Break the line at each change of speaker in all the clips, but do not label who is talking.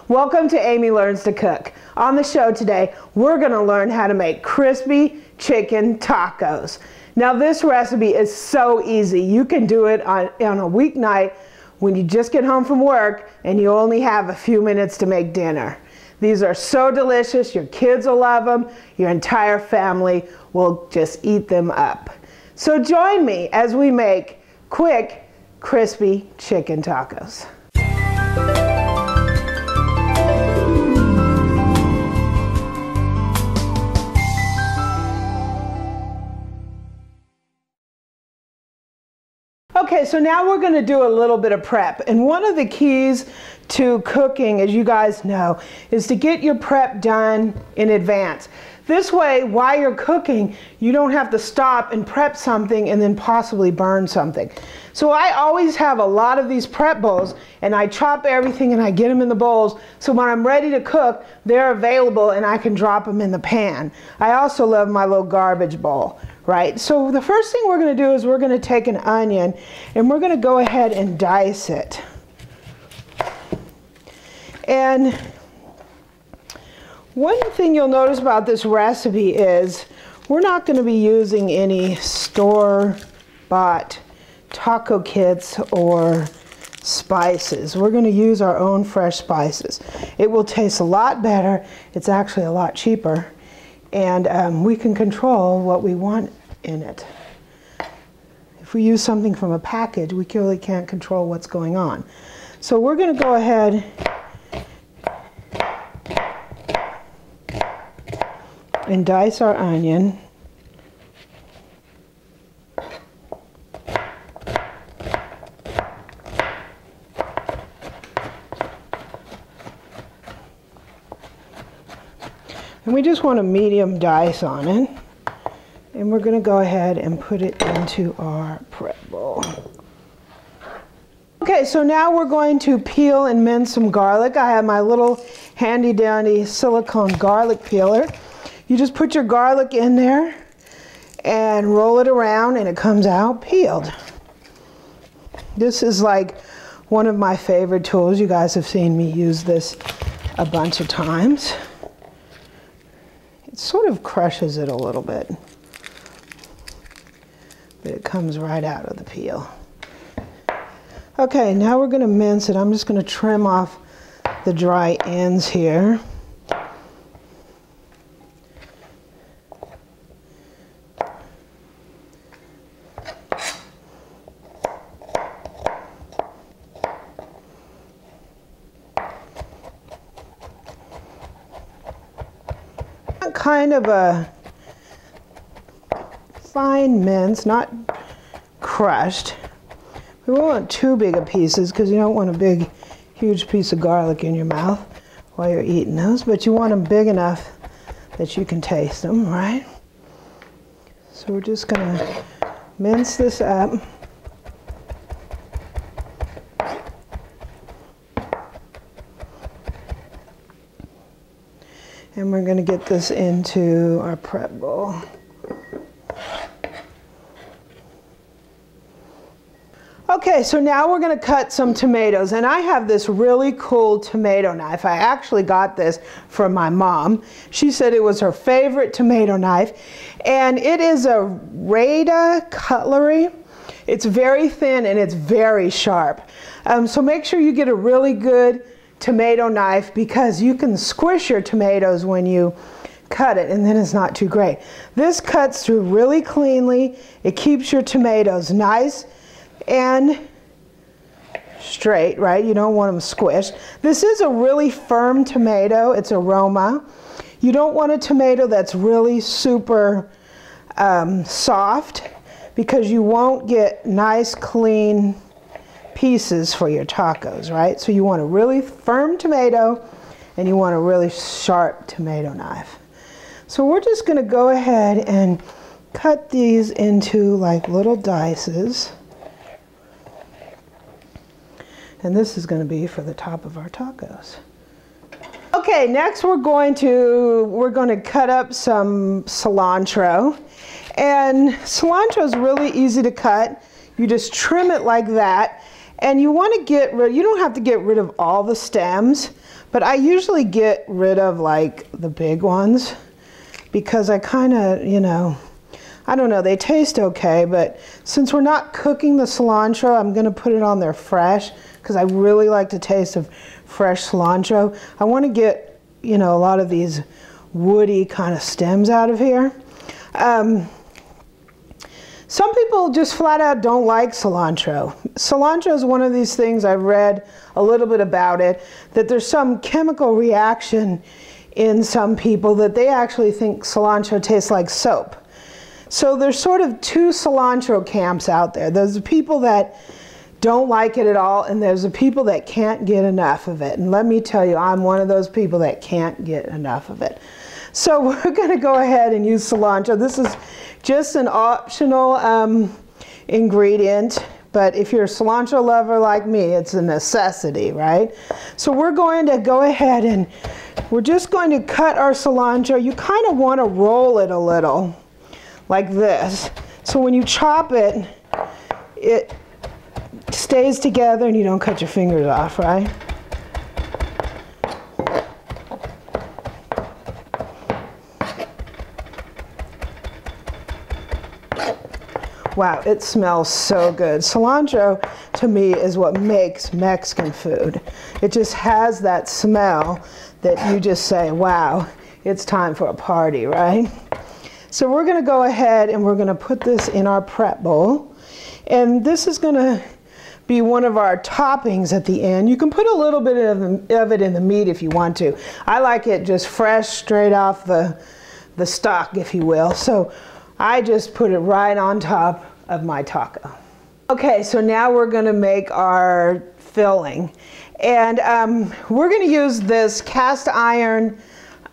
Welcome to Amy Learns to Cook. On the show today, we're going to learn how to make crispy chicken tacos. Now this recipe is so easy. You can do it on a weeknight when you just get home from work and you only have a few minutes to make dinner. These are so delicious. Your kids will love them. Your entire family will just eat them up. So join me as we make quick, crispy chicken tacos. Okay, so now we're going to do a little bit of prep. And one of the keys to cooking, as you guys know, is to get your prep done in advance. This way, while you're cooking, you don't have to stop and prep something and then possibly burn something. So I always have a lot of these prep bowls, and I chop everything and I get them in the bowls, so when I'm ready to cook, they're available and I can drop them in the pan. I also love my little garbage bowl. Right, so the first thing we're going to do is we're going to take an onion and we're going to go ahead and dice it. And one thing you'll notice about this recipe is we're not going to be using any store-bought taco kits or spices. We're going to use our own fresh spices. It will taste a lot better. It's actually a lot cheaper. And we can control what we want in it. If we use something from a package, we really can't control what's going on. So we're going to go ahead and dice our onion. And we just want a medium dice on it. And we're going to go ahead and put it into our prep bowl. Okay, so now we're going to peel and mince some garlic. I have my little handy dandy silicone garlic peeler. You just put your garlic in there and roll it around and it comes out peeled. This is like one of my favorite tools. You guys have seen me use this a bunch of times. Sort of crushes it a little bit, but it comes right out of the peel. Okay, now we're going to mince it. I'm just going to trim off the dry ends here. Kind of a fine mince, not crushed. We won't want too big of pieces because you don't want a big, huge piece of garlic in your mouth while you're eating those, but you want them big enough that you can taste them, right? So we're just going to mince this up. And we're going to get this into our prep bowl. Okay, so now we're going to cut some tomatoes. And I have this really cool tomato knife. I actually got this from my mom. She said it was her favorite tomato knife. And it is a Rada cutlery. It's very thin and it's very sharp. So make sure you get a really good tomato knife because you can squish your tomatoes when you cut it and then it's not too great. This cuts through really cleanly. It keeps your tomatoes nice and straight, right? You don't want them squished. This is a really firm tomato. It's a Roma. You don't want a tomato that's really super soft because you won't get nice clean pieces for your tacos, right? So you want a really firm tomato and you want a really sharp tomato knife. So we're just going to go ahead and cut these into like little dices. And this is going to be for the top of our tacos. Okay, next we're going to cut up some cilantro. And cilantro is really easy to cut. You just trim it like that. And you want to get rid, you don't have to get rid of all the stems, But I usually get rid of like the big ones because I kind of, you know, I don't know, they taste okay, but since we're not cooking the cilantro, I'm gonna put it on there fresh because I really like the taste of fresh cilantro. I want to get, you know, a lot of these woody kind of stems out of here. Some people just flat out don't like cilantro. Cilantro is one of these things, I've read a little bit about it, that there's some chemical reaction in some people that they actually think cilantro tastes like soap. So there's sort of two cilantro camps out there. There's the people that don't like it at all, and there's the people that can't get enough of it. And let me tell you, I'm one of those people that can't get enough of it. So we're going to go ahead and use cilantro. This is just an optional ingredient, but if you're a cilantro lover like me, it's a necessity, right? So we're going to go ahead and we're just going to cut our cilantro. You kind of want to roll it a little, like this. So when you chop it, it stays together and you don't cut your fingers off, right? Wow, it smells so good. Cilantro, to me, is what makes Mexican food. It just has that smell that you just say, wow, it's time for a party, right? So we're gonna go ahead and we're gonna put this in our prep bowl. And this is gonna be one of our toppings at the end. You can put a little bit of it in the meat if you want to. I like it just fresh, straight off the stock, if you will. So I just put it right on top of my taco. Okay, so now we're gonna make our filling. And we're gonna use this cast iron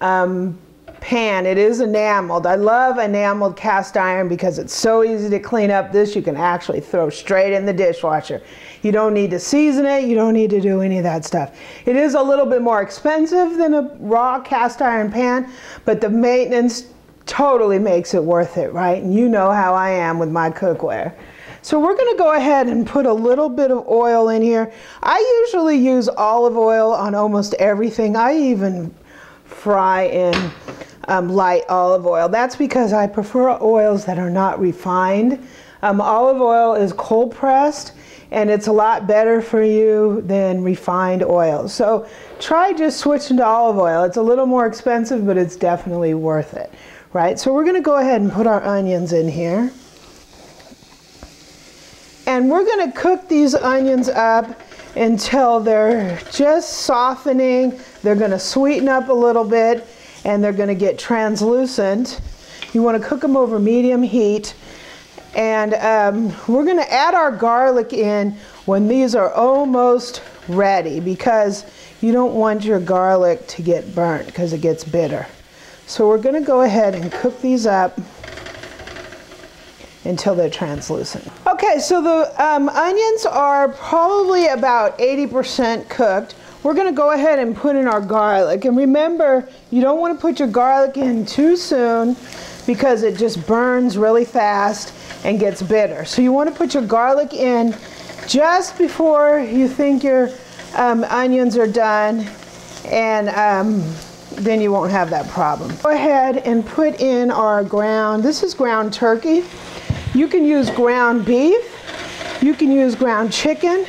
pan. It is enameled. I love enameled cast iron because it's so easy to clean up. This you can actually throw straight in the dishwasher. You don't need to season it. You don't need to do any of that stuff. It is a little bit more expensive than a raw cast iron pan, but the maintenance totally makes it worth it, right? And you know how I am with my cookware. So we're gonna go ahead and put a little bit of oil in here. I usually use olive oil on almost everything. I even fry in light olive oil. That's because I prefer oils that are not refined. Olive oil is cold pressed and it's a lot better for you than refined oil. So try just switching to olive oil. It's a little more expensive, but it's definitely worth it. Right, so we're gonna go ahead and put our onions in here. And we're gonna cook these onions up until they're just softening. They're gonna sweeten up a little bit and they're gonna get translucent. You wanna cook them over medium heat. And we're gonna add our garlic in when these are almost ready because you don't want your garlic to get burnt because it gets bitter. So we're going to go ahead and cook these up until they're translucent. Okay, so the onions are probably about 80% cooked. We're going to go ahead and put in our garlic. And remember, you don't want to put your garlic in too soon because it just burns really fast and gets bitter. So you want to put your garlic in just before you think your onions are done, and then you won't have that problem. Go ahead and put in our this is ground turkey. You can use ground beef, you can use ground chicken,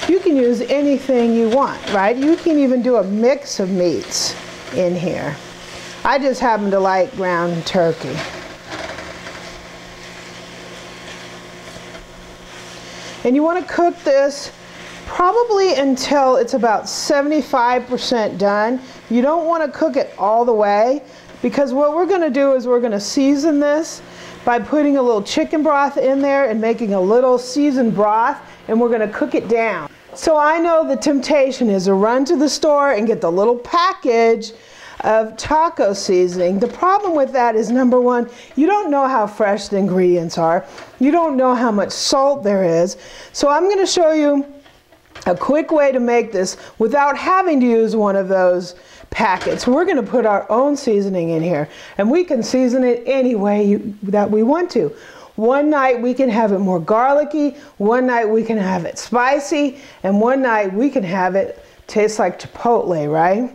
you can use anything you want, right? You can even do a mix of meats in here. I just happen to like ground turkey. And you want to cook this probably until it's about 75% done. You don't want to cook it all the way because what we're going to do is we're going to season this by putting a little chicken broth in there and making a little seasoned broth, and we're going to cook it down. So I know the temptation is to run to the store and get the little package of taco seasoning. The problem with that is, number one, you don't know how fresh the ingredients are. You don't know how much salt there is. So I'm going to show you a quick way to make this without having to use one of those packets. We're going to put our own seasoning in here, and we can season it any way that we want to. One night we can have it more garlicky, one night we can have it spicy, and one night we can have it tastes like Chipotle, right?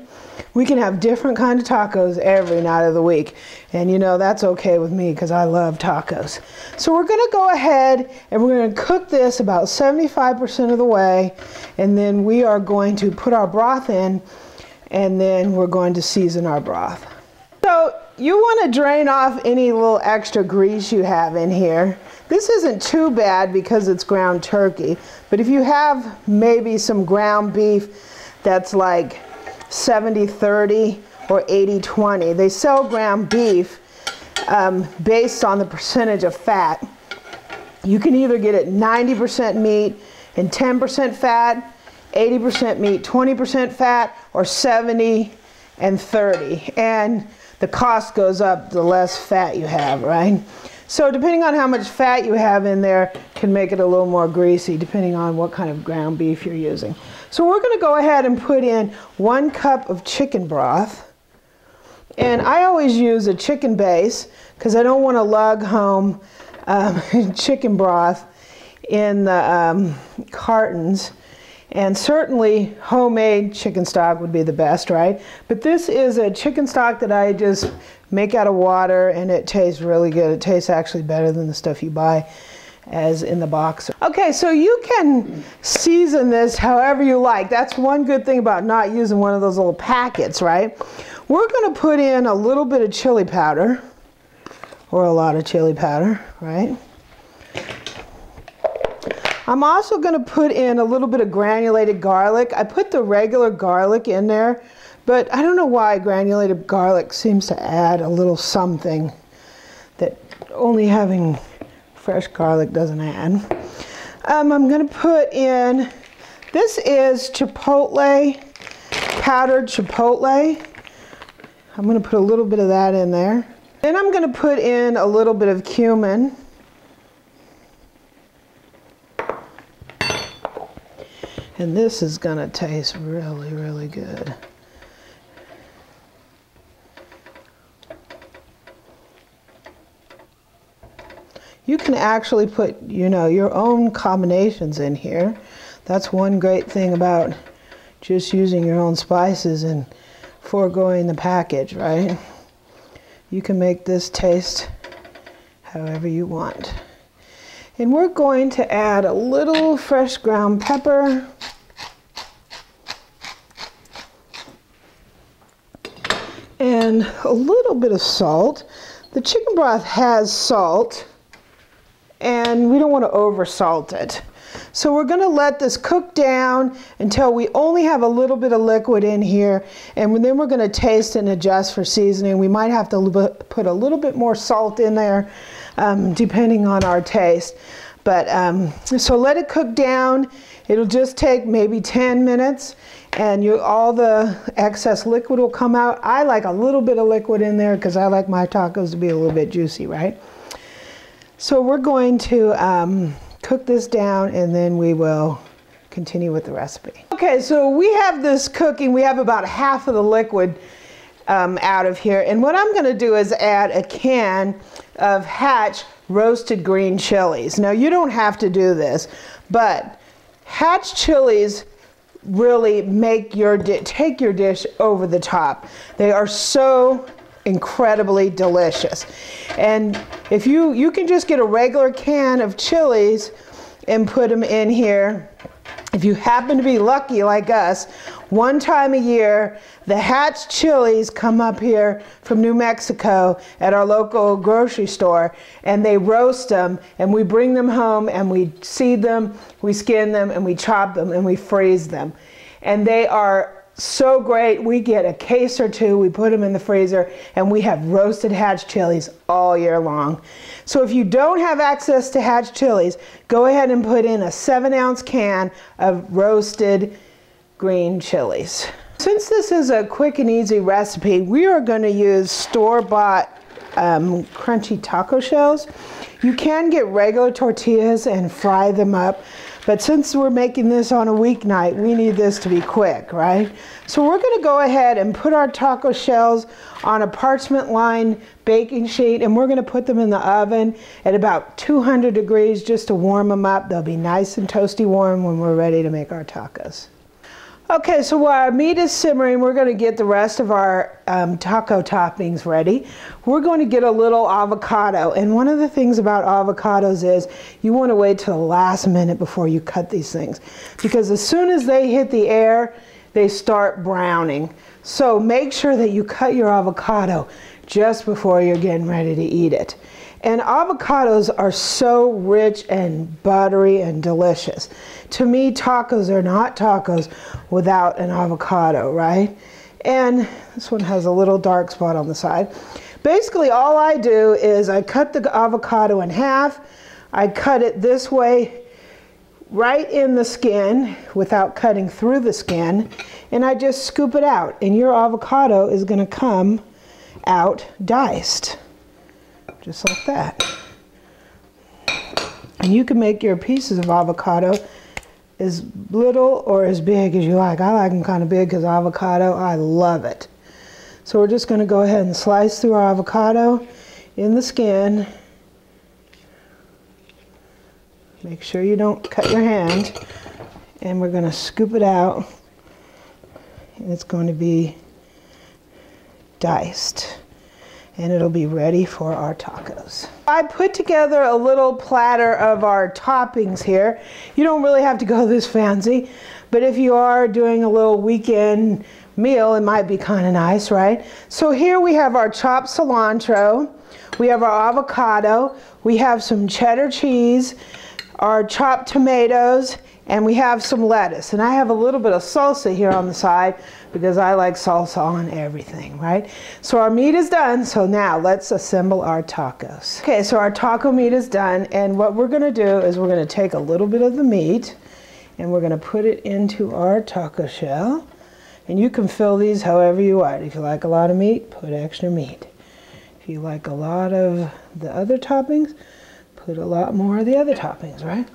We can have different kind of tacos every night of the week. And you know, that's okay with me because I love tacos. So we're gonna go ahead and we're gonna cook this about 75% of the way. And then we are going to put our broth in, and then we're going to season our broth. So you wanna drain off any little extra grease you have in here. This isn't too bad because it's ground turkey. But if you have maybe some ground beef that's like 70-30 or 80-20. They sell ground beef based on the percentage of fat. You can either get it 90% meat and 10% fat, 80% meat, 20% fat, or 70 and 30. And the cost goes up the less fat you have, right? So depending on how much fat you have in there can make it a little more greasy depending on what kind of ground beef you're using. So we're going to go ahead and put in 1 cup of chicken broth. And I always use a chicken base because I don't want to lug home chicken broth in the cartons. And certainly homemade chicken stock would be the best, right? But this is a chicken stock that I just make out of water, and it tastes really good. It tastes actually better than the stuff you buy as in the box. Okay, so you can season this however you like. That's one good thing about not using one of those little packets, right? We're gonna put in a little bit of chili powder, or a lot of chili powder, right? I'm also gonna put in a little bit of granulated garlic. I put the regular garlic in there, but I don't know why granulated garlic seems to add a little something that only having fresh garlic doesn't add. I'm gonna put in, this is chipotle, powdered chipotle. I'm gonna put a little bit of that in there. Then I'm gonna put in a little bit of cumin. And this is gonna taste really, really good. You can actually put, you know, your own combinations in here. That's one great thing about just using your own spices and foregoing the package, right? You can make this taste however you want. And we're going to add a little fresh ground pepper. And a little bit of salt. The chicken broth has salt, and we don't want to over salt it. So we're going to let this cook down until we only have a little bit of liquid in here, and then we're going to taste and adjust for seasoning. We might have to put a little bit more salt in there depending on our taste. But so let it cook down. It'll just take maybe 10 minutes, and all the excess liquid will come out. I like a little bit of liquid in there because I like my tacos to be a little bit juicy, right? So we're going to cook this down, and then we will continue with the recipe. Okay, so we have this cooking. We have about half of the liquid out of here. And what I'm going to do is add a can of Hatch roasted green chilies. Now, you don't have to do this, but Hatch chilies really make your take your dish over the top. They are so incredibly delicious. And if you can just get a regular can of chilies and put them in here. If you happen to be lucky like us, one time a year, the Hatch Chillies come up here from New Mexico at our local grocery store, and they roast them, and we bring them home, and we seed them, we skin them, and we chop them, and we freeze them. And they are so great. We get a case or two, we put them in the freezer, and we have roasted Hatch chilies all year long. So if you don't have access to Hatch chilies, go ahead and put in a 7-ounce can of roasted green chilies. Since this is a quick and easy recipe, we are going to use store-bought crunchy taco shells. You can get regular tortillas and fry them up, but since we're making this on a weeknight, we need this to be quick, right? So we're going to go ahead and put our taco shells on a parchment-lined baking sheet, and we're going to put them in the oven at about 200 degrees just to warm them up. They'll be nice and toasty warm when we're ready to make our tacos. Okay, so while our meat is simmering, we're going to get the rest of our taco toppings ready. We're going to get a little avocado. And one of the things about avocados is you want to wait till the last minute before you cut these things. Because as soon as they hit the air, they start browning. So make sure that you cut your avocado just before you're getting ready to eat it. And avocados are so rich and buttery and delicious. To me, tacos are not tacos without an avocado, right? And this one has a little dark spot on the side. Basically, all I do is I cut the avocado in half. I cut it this way, right in the skin without cutting through the skin. And I just scoop it out. And your avocado is going to come out diced. Just like that. And you can make your pieces of avocado as little or as big as you like. I like them kind of big because avocado, I love it. So we're just going to go ahead and slice through our avocado in the skin. Make sure you don't cut your hand. And we're going to scoop it out. And it's going to be diced. And it'll be ready for our tacos. I put together a little platter of our toppings here. You don't really have to go this fancy, but if you are doing a little weekend meal, it might be kind of nice, right? So here we have our chopped cilantro, we have our avocado, we have some cheddar cheese, our chopped tomatoes, and we have some lettuce. And I have a little bit of salsa here on the side because I like salsa on everything, right? So our meat is done, so now let's assemble our tacos. Okay, so our taco meat is done, and what we're gonna do is we're gonna take a little bit of the meat and we're gonna put it into our taco shell. And you can fill these however you want. If you like a lot of meat, put extra meat. If you like a lot of the other toppings, put a lot more of the other toppings, right?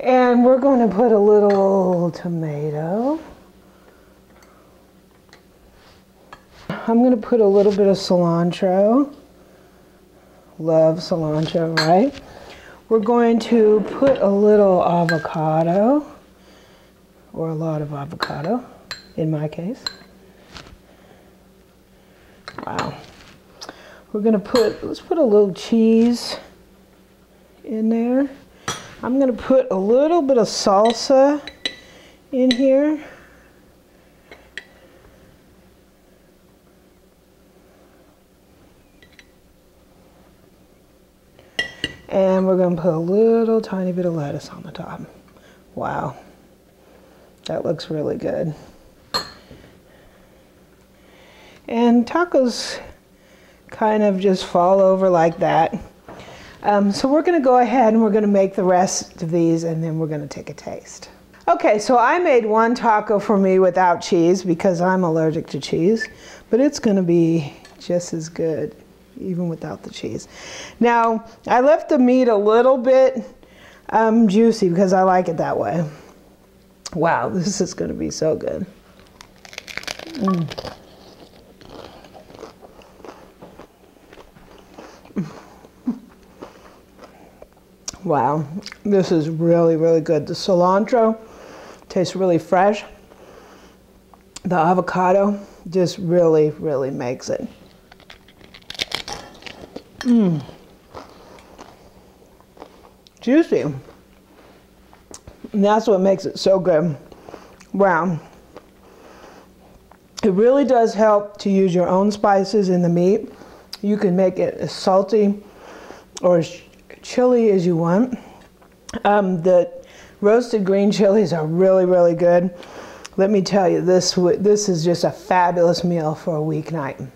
And we're going to put a little tomato. I'm going to put a little bit of cilantro. Love cilantro, right? We're going to put a little avocado, or a lot of avocado, in my case. Wow. We're going to let's put a little cheese in there. I'm going to put a little bit of salsa in here. And we're going to put a little tiny bit of lettuce on the top. Wow. That looks really good. And tacos kind of just fall over like that. So we're going to go ahead and we're going to make the rest of these, and then we're going to take a taste. Okay, so I made one taco for me without cheese because I'm allergic to cheese, but it's going to be just as good even without the cheese. Now, I left the meat a little bit juicy because I like it that way. Wow, this is going to be so good. Wow, this is really, really good. The cilantro tastes really fresh. The avocado just really, really makes it. Juicy. And that's what makes it so good. Wow. It really does help to use your own spices in the meat. You can make it as salty or as chili as you want. The roasted green chilies are really, really good. Let me tell you, this is just a fabulous meal for a weeknight.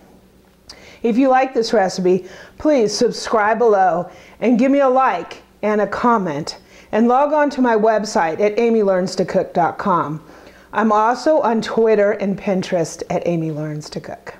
If you like this recipe, please subscribe below and give me a like and a comment. And log on to my website at amylearnstocook.com. I'm also on Twitter and Pinterest at Amy Learns to Cook.